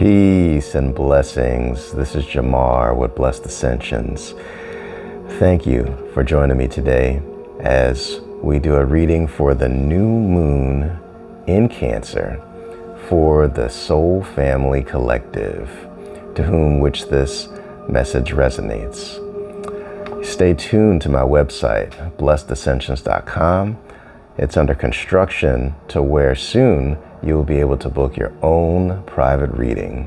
Peace and blessings. This is Jamar with Blessed Ascensions. Thank you for joining me today as we do a reading for the new moon in Cancer for the Soul Family Collective, to whom which this message resonates. Stay tuned to my website, blessedascensions.com. It's under construction to where soon you will be able to book your own private reading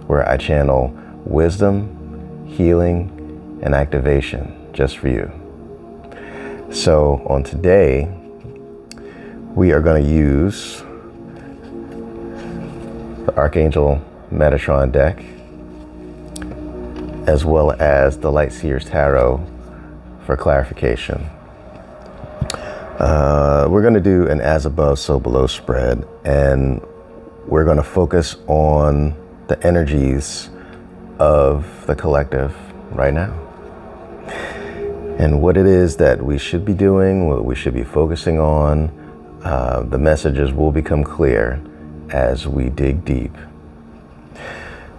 where I channel wisdom, healing, and activation just for you. So on today, we are going to use the Archangel Metatron deck as well as the Light Seers Tarot for clarification. We're going to do an as above, so below spread, and we're going to focus on the energies of the collective right now and what it is that we should be doing, what we should be focusing on. The messages will become clear as we dig deep.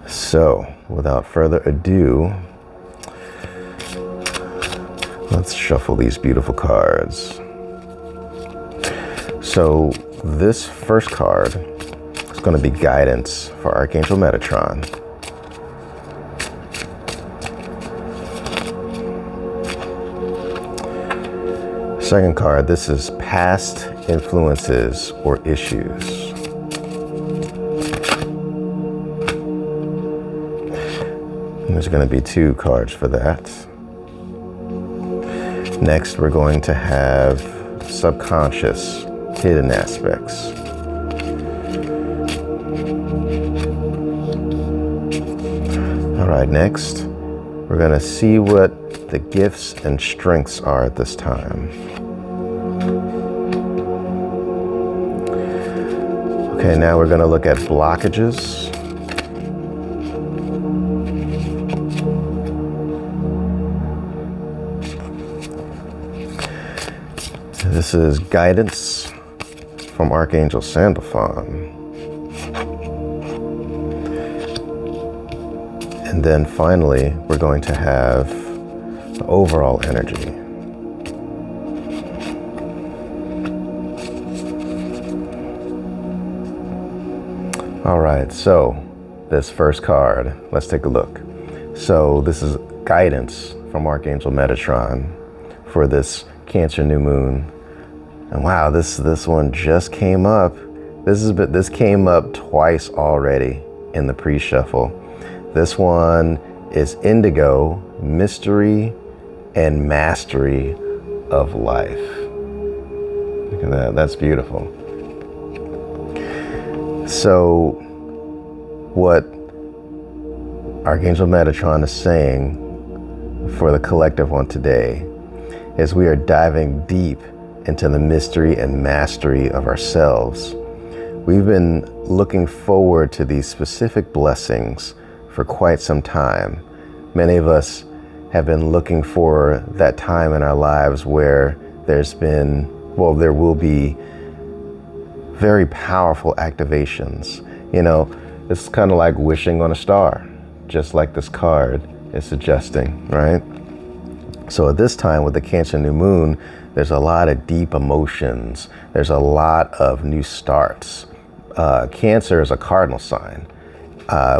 So, without further ado, let's shuffle these beautiful cards. So this first card is going to be guidance for Archangel Metatron. Second card, this is past influences or issues. And there's going to be two cards for that. Next, we're going to have subconscious hidden aspects. All right, next, we're going to see what the gifts and strengths are at this time. Okay, now we're going to look at blockages. This is guidance from Archangel Sandalphon. And then finally, we're going to have the overall energy. All right, so this first card, let's take a look. So this is guidance from Archangel Metatron for this Cancer new moon. And wow, this one just came up. This came up twice already in the pre-shuffle. This one is Indigo, Mystery and Mastery of Life. Look at that, that's beautiful. So what Archangel Metatron is saying for the collective on today is we are diving deep into the mystery and mastery of ourselves. We've been looking forward to these specific blessings for quite some time. Many of us have been looking for that time in our lives where there will be very powerful activations. You know, it's kind of like wishing on a star, just like this card is suggesting, right? So at this time with the Cancer new moon, there's a lot of deep emotions. There's a lot of new starts. Cancer is a cardinal sign,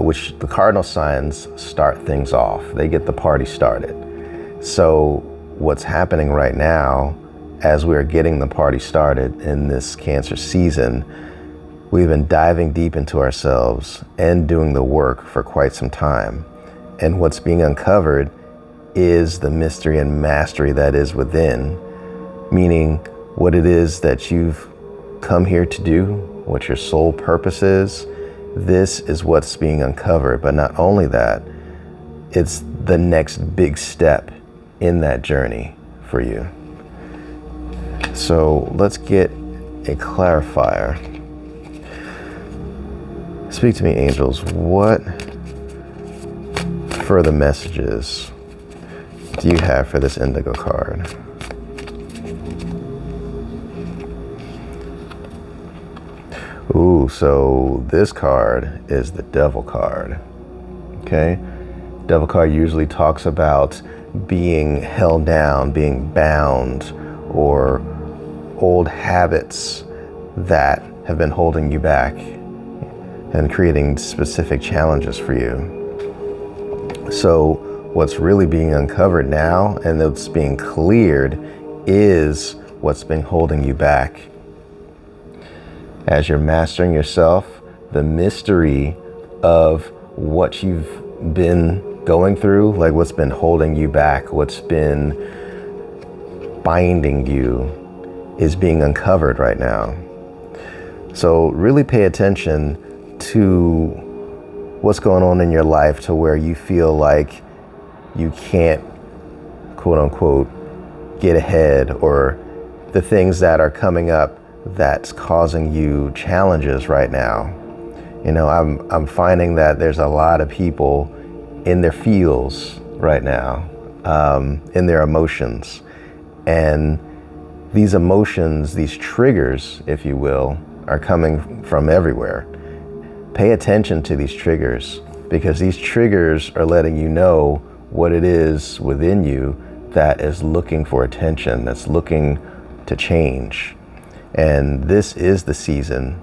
which the cardinal signs start things off. They get the party started. So what's happening right now, as we're getting the party started in this Cancer season, we've been diving deep into ourselves and doing the work for quite some time. And what's being uncovered is the mystery and mastery that is within, meaning what it is that you've come here to do, what your soul purpose is. This is what's being uncovered. But not only that, it's the next big step in that journey for you. So let's get a clarifier. Speak to me, angels. What further messages do you have for this Indigo card? Ooh, Ooh, so this card is the Devil card. Okay? Devil card usually talks about being held down, being bound, or old habits that have been holding you back and creating specific challenges for you. So what's really being uncovered now and that's being cleared is what's been holding you back. As you're mastering yourself, the mystery of what you've been going through, like what's been holding you back, what's been binding you, is being uncovered right now. So really pay attention to what's going on in your life to where you feel like you can't, quote unquote, get ahead, or the things that are coming up that's causing you challenges right now. You know, I'm finding that there's a lot of people in their feels right now, in their emotions. And these emotions, these triggers, if you will, are coming from everywhere. Pay attention to these triggers, because these triggers are letting you know what it is within you that is looking for attention, that's looking to change. And this is the season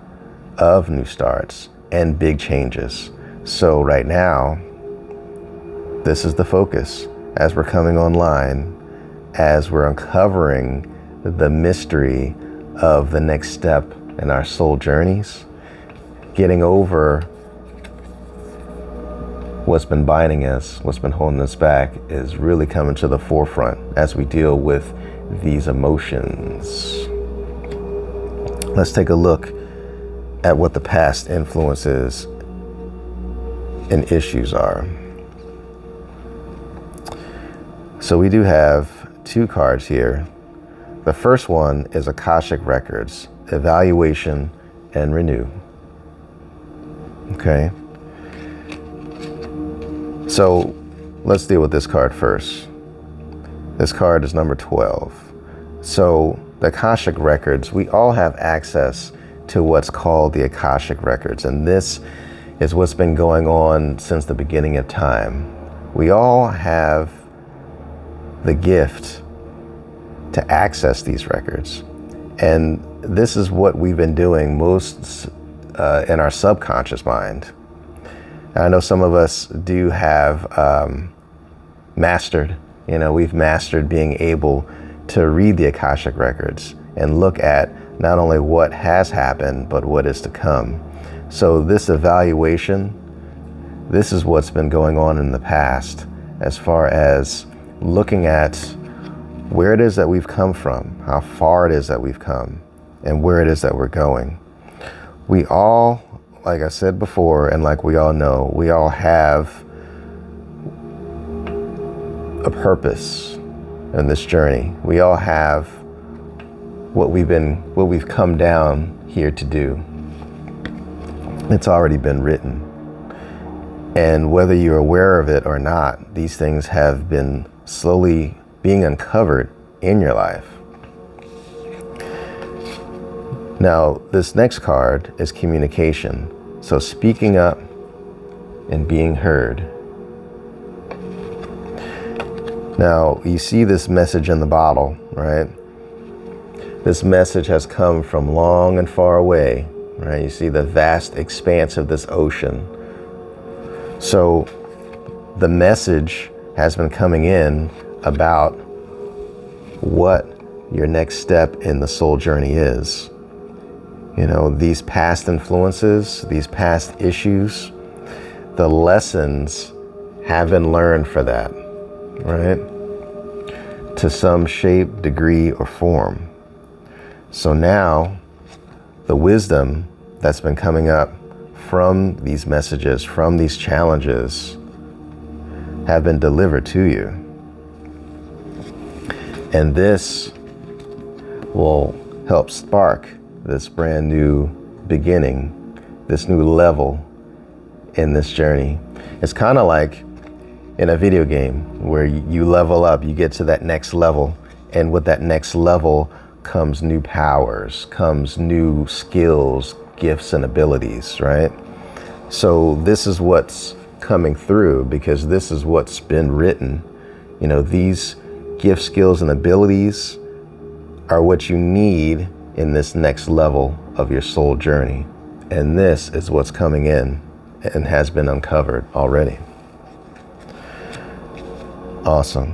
of new starts and big changes. So right now, this is the focus as we're coming online, as we're uncovering the mystery of the next step in our soul journeys, getting over what's been binding us, what's been holding us back, is really coming to the forefront as we deal with these emotions. Let's take a look at what the past influences and issues are. So we do have two cards here. The first one is Akashic Records, Evaluation and Renew. Okay. So let's deal with this card first. This card is number 12. So the Akashic Records, we all have access to what's called the Akashic Records, and this is what's been going on since the beginning of time. We all have the gift to access these records, and this is what we've been doing most in our subconscious mind. I know some of us do have mastered, we've mastered being able to read the Akashic Records and look at not only what has happened, but what is to come. So this evaluation, this is what's been going on in the past, as far as looking at where it is that we've come from, how far it is that we've come, and where it is that we're going. We all, like I said before, and like we all know, we all have a purpose in this journey. We all have what we've come down here to do. It's already been written. And whether you're aware of it or not, these things have been slowly being uncovered in your life. Now, this next card is communication. So speaking up and being heard. Now, you see this message in the bottle, right? This message has come from long and far away, right? You see the vast expanse of this ocean. So the message has been coming in about what your next step in the soul journey is. These past influences, these past issues, the lessons have been learned for that, right? To some shape, degree, or form. So now the wisdom that's been coming up from these messages, from these challenges, have been delivered to you. And this will help spark this brand new beginning, this new level in this journey. It's kind of like in a video game where you level up, you get to that next level, and with that next level comes new powers, comes new skills, gifts and abilities, right? So this is what's coming through, because this is what's been written. You know, these gifts, skills, and abilities are what you need in this next level of your soul journey. And this is what's coming in and has been uncovered already. Awesome.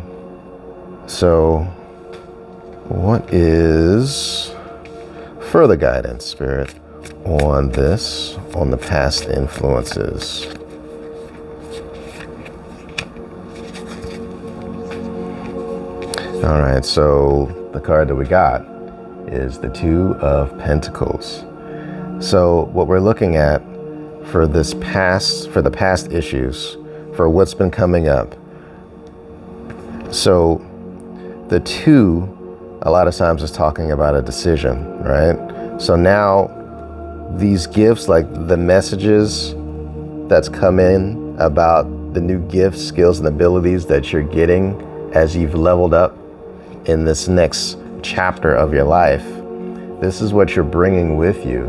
So what is further guidance, Spirit, on this, on the past influences? All right, so the card that we got is the Two of Pentacles. So what we're looking at for the past issues, for what's been coming up. So the two, a lot of times, is talking about a decision, right? So now these gifts, like the messages that's come in about the new gifts, skills, and abilities that you're getting as you've leveled up in this next chapter of your life, this is what you're bringing with you.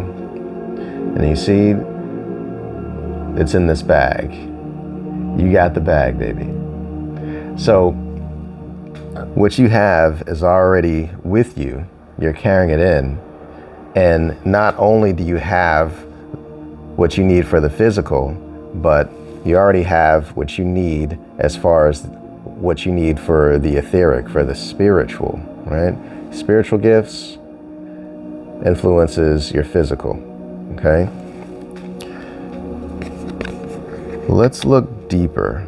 And you see, it's in this bag. You got the bag, baby. So what you have is already with you. You're carrying it in. And not only do you have what you need for the physical, but you already have what you need as far as what you need for the etheric, for the spiritual, right? Spiritual gifts influences your physical, okay? Let's look deeper.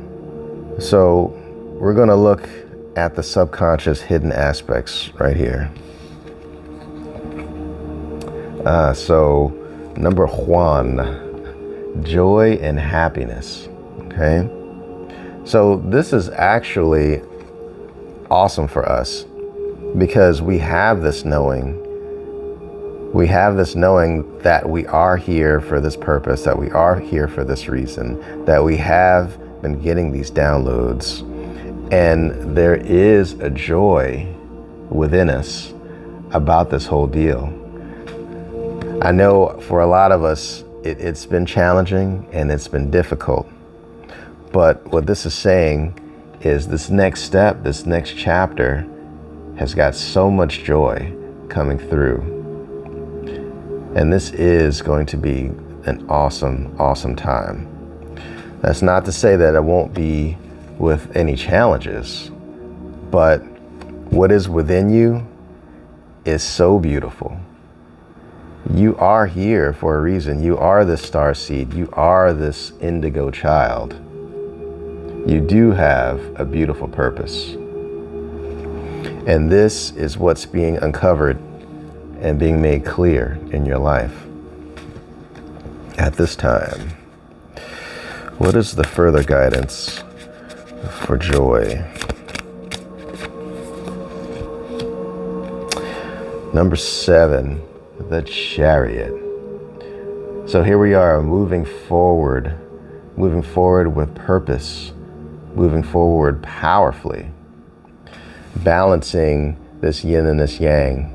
So we're going to look at the subconscious hidden aspects right here. So number one, joy and happiness, okay? So this is actually awesome for us because we have this knowing. We have this knowing that we are here for this purpose, that we are here for this reason, that we have been getting these downloads. And there is a joy within us about this whole deal. I know for a lot of us, it's been challenging and it's been difficult. But what this is saying is this next step, this next chapter has got so much joy coming through. And this is going to be an awesome, awesome time. That's not to say that it won't be with any challenges, but what is within you is so beautiful. You are here for a reason. You are this star seed. You are this indigo child. You do have a beautiful purpose. And this is what's being uncovered and being made clear in your life at this time. What is the further guidance for joy? Number 7, the Chariot. So here we are moving forward with purpose, moving forward powerfully, balancing this yin and this yang.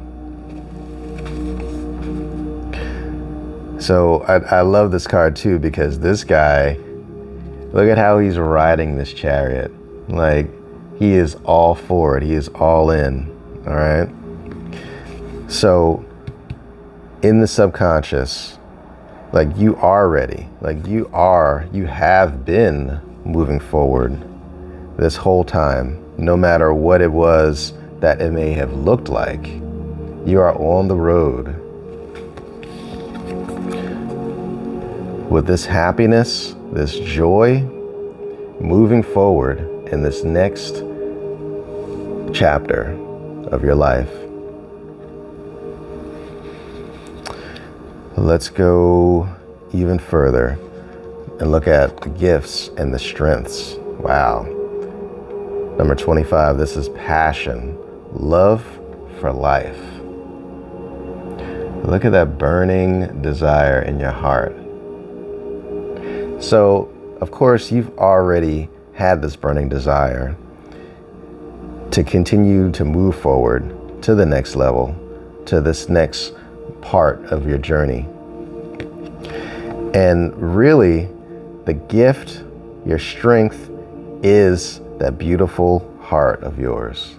So I love this card too, because this guy, look at how he's riding this chariot. Like, he is all for it. He is all in. All right. So in the subconscious, like, you are ready. Like, you have been moving forward this whole time, no matter what it was that it may have looked like. You are on the road with this happiness, this joy, moving forward in this next chapter of your life. Let's go even further and look at the gifts and the strengths. Wow. Number 25, this is passion, love for life. Look at that burning desire in your heart. So, of course, you've already had this burning desire to continue to move forward to the next level, to this next part of your journey. And really, the gift, your strength, is that beautiful heart of yours.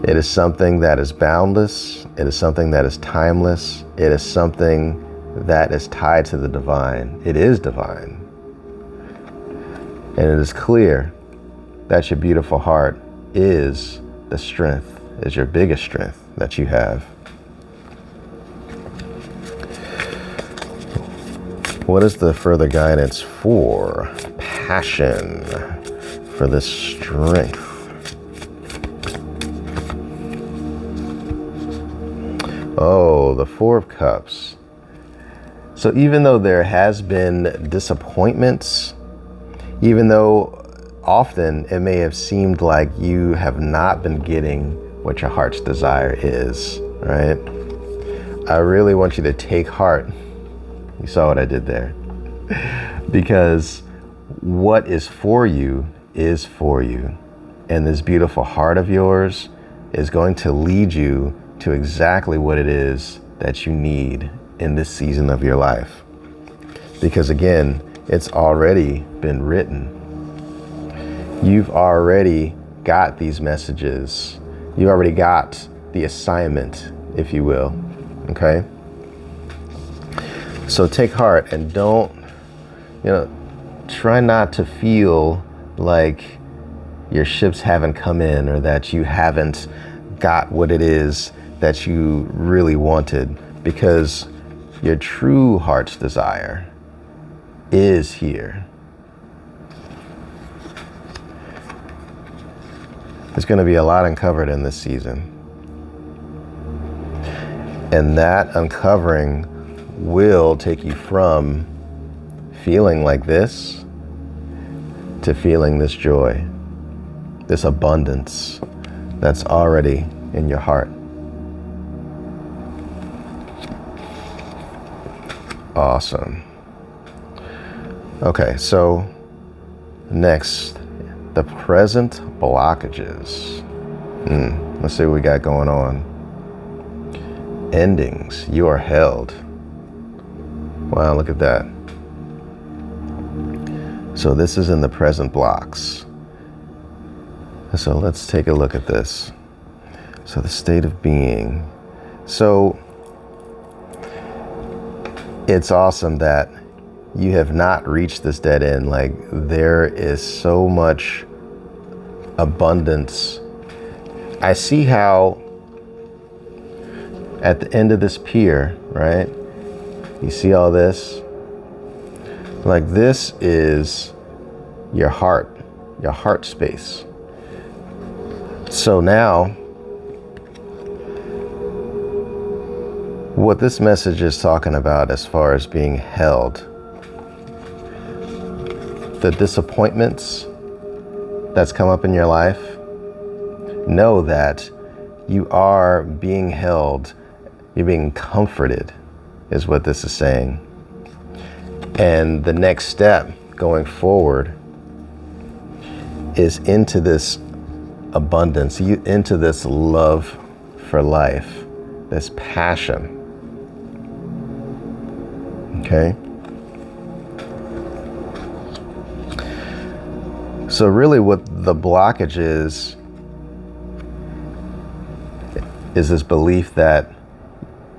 It is something that is boundless. It is something that is timeless. It is something that is tied to the divine. It is divine. And it is clear that your beautiful heart is the strength, is your biggest strength that you have. What is the further guidance for passion, for this strength? Oh, the Four of Cups. So even though there has been disappointments, even though often it may have seemed like you have not been getting what your heart's desire is, right? I really want you to take heart. You saw what I did there. Because what is for you is for you. And this beautiful heart of yours is going to lead you to exactly what it is that you need in this season of your life. Because again, it's already been written. You've already got these messages. You already got the assignment, if you will. Okay? So take heart and don't, try not to feel like your ships haven't come in or that you haven't got what it is that you really wanted, because your true heart's desire is here. There's going to be a lot uncovered in this season. And that uncovering will take you from feeling like this to feeling this joy, this abundance that's already in your heart. Awesome. Okay, so next, the present blockages. Let's see what we got going on. Endings. You are held. Wow, look at that. So this is in the present blocks. So let's take a look at this. So the state of being. So it's awesome that you have not reached this dead end. Like, there is so much abundance. I see how at the end of this pier, right? You see all this? Like, this is your heart space. So now, what this message is talking about as far as being held, the disappointments that's come up in your life, know that you are being held, you're being comforted, is what this is saying. And the next step going forward is into this abundance, into this love for life, this passion. Okay? So really what the blockage is this belief that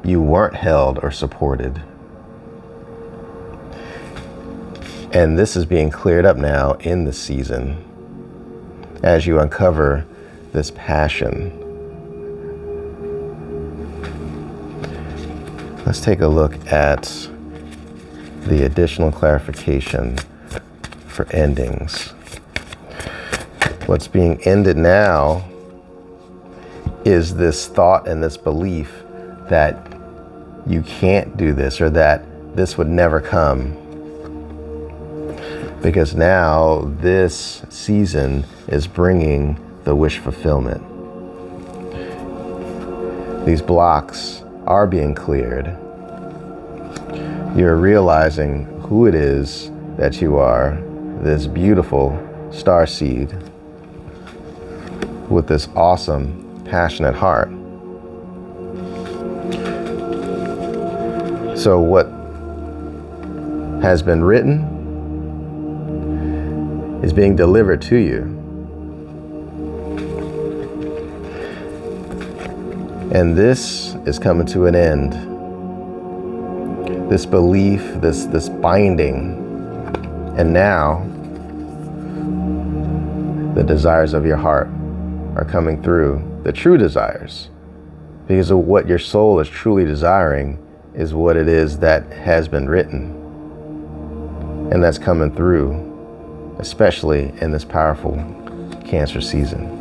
you weren't held or supported. And this is being cleared up now in the season as you uncover this passion. Let's take a look at the additional clarification for endings. What's being ended now is this thought and this belief that you can't do this or that this would never come. Because now this season is bringing the wish fulfillment. These blocks are being cleared. You're realizing who it is that you are, this beautiful starseed with this awesome, passionate heart. So what has been written is being delivered to you. And this is coming to an end. This belief, this binding. And now the desires of your heart are coming through, the true desires. Because of what your soul is truly desiring is what it is that has been written. And that's coming through, especially in this powerful Cancer season.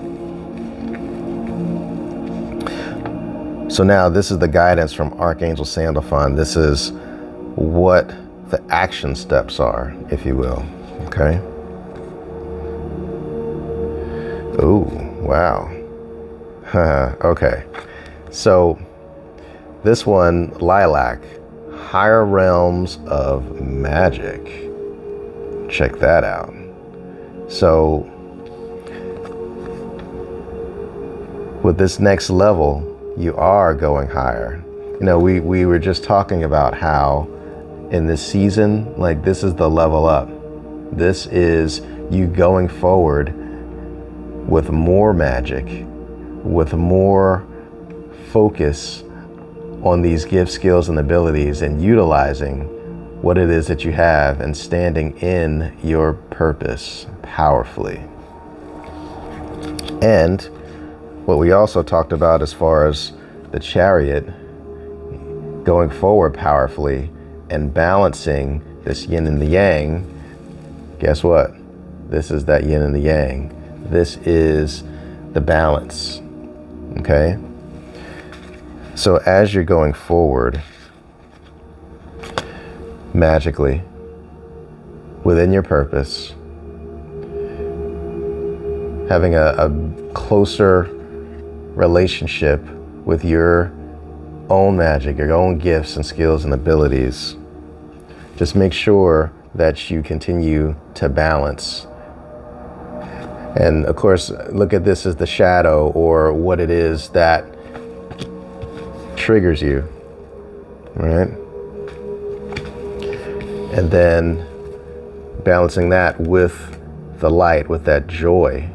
So now this is the guidance from Archangel Sandalphon. This is what the action steps are, if you will. Okay. Ooh, wow. Okay. So this one, Lilac, Higher Realms of Magic. Check that out. So with this next level, you are going higher. You know, we were just talking about how in this season, like, this is the level up. This is you going forward with more magic, with more focus on these gifts, skills, and abilities, and utilizing what it is that you have and standing in your purpose powerfully. And what we also talked about as far as the Chariot, going forward powerfully and balancing this yin and the yang. Guess what? This is that yin and the yang. This is the balance. Okay? So as you're going forward, magically, within your purpose, having a closer relationship with your own magic, your own gifts and skills and abilities, just make sure that you continue to balance. And of course, look at this as the shadow, or what it is that triggers you, right? And then balancing that with the light, with that joy.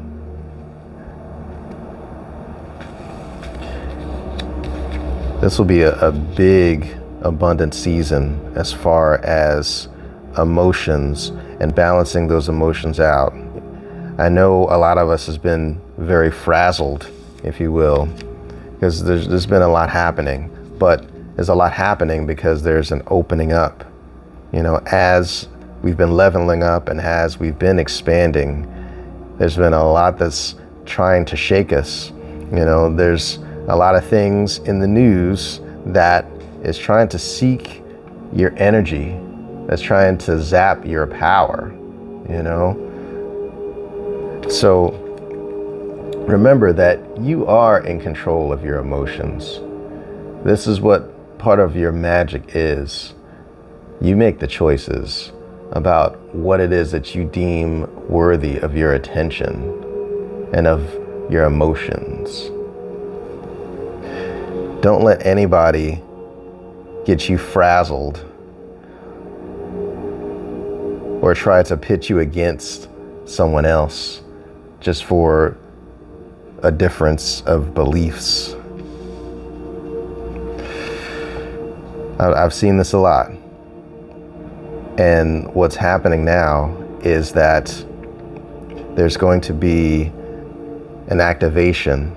This will be a big, abundant season as far as emotions and balancing those emotions out. I know a lot of us has been very frazzled, if you will, because there's been a lot happening, but there's a lot happening because there's an opening up. You know, as we've been leveling up and as we've been expanding, there's been a lot that's trying to shake us. You know, there's a lot of things in the news that is trying to seek your energy, that's trying to zap your power, you know? So remember that you are in control of your emotions. This is what part of your magic is. You make the choices about what it is that you deem worthy of your attention and of your emotions. Don't let anybody get you frazzled or try to pit you against someone else just for a difference of beliefs. I've seen this a lot. And what's happening now is that there's going to be an activation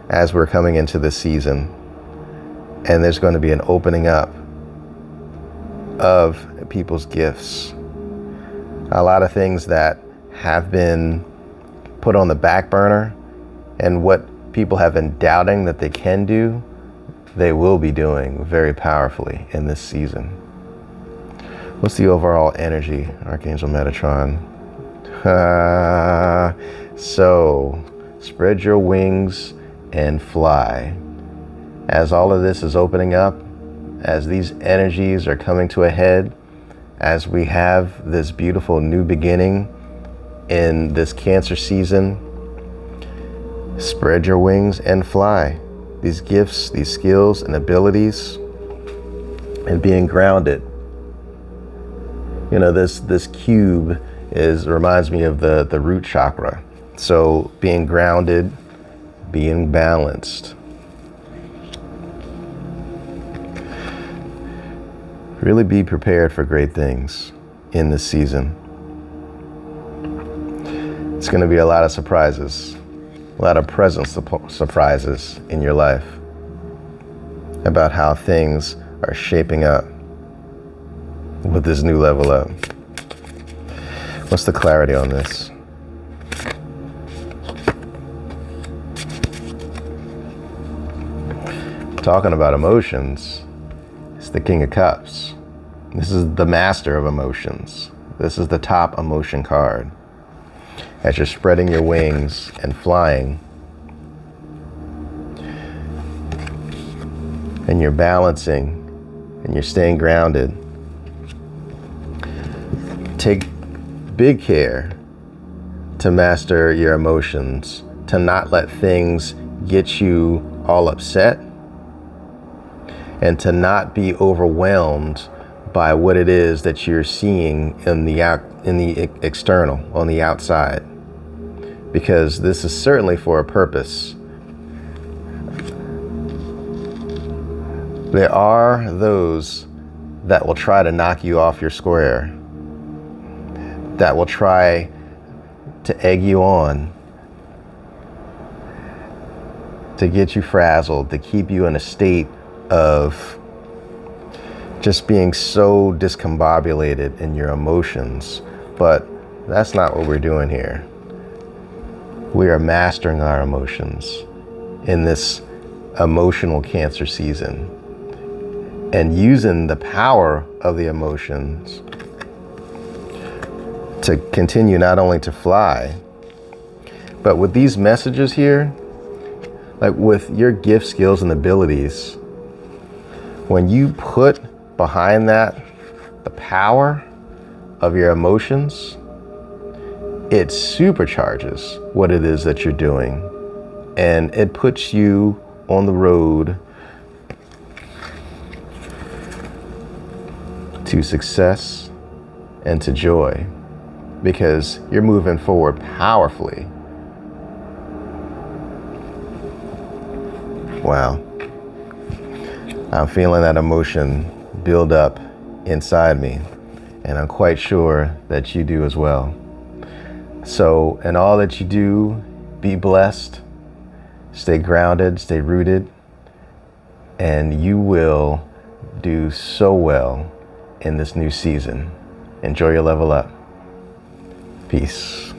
as we're coming into this season, and there's going to be an opening up of people's gifts. A lot of things that have been put on the back burner and what people have been doubting that they can do, they will be doing very powerfully in this season. What's the overall energy, Archangel Metatron? So, spread your wings and fly. As all of this is opening up, as these energies are coming to a head, as we have this beautiful new beginning in this Cancer season, spread your wings and fly. These gifts, these skills and abilities, and being grounded This cube reminds me of the root chakra. So being grounded, being balanced. Really be prepared for great things in this season. It's going to be a lot of surprises, a lot of present surprises in your life about how things are shaping up with this new level up. What's the clarity on this? Talking about emotions, it's the King of Cups. This is the master of emotions. This is the top emotion card. As you're spreading your wings and flying, and you're balancing, and you're staying grounded, take big care to master your emotions, to not let things get you all upset, and to not be overwhelmed by what it is that you're seeing in the external, on the outside, because this is certainly for a purpose. There are those that will try to knock you off your square, that will try to egg you on, to get you frazzled, to keep you in a state of just being so discombobulated in your emotions. But that's not what we're doing here. We are mastering our emotions in this emotional Cancer season and using the power of the emotions to continue not only to fly, but with these messages here, like with your gifts, skills, and abilities, when you put behind that the power of your emotions, it supercharges what it is that you're doing, and it puts you on the road to success and to joy, because you're moving forward powerfully. Wow. I'm feeling that emotion build up inside me, and I'm quite sure that you do as well. So in all that you do, be blessed, stay grounded, stay rooted, and you will do so well in this new season. Enjoy your level up. Peace.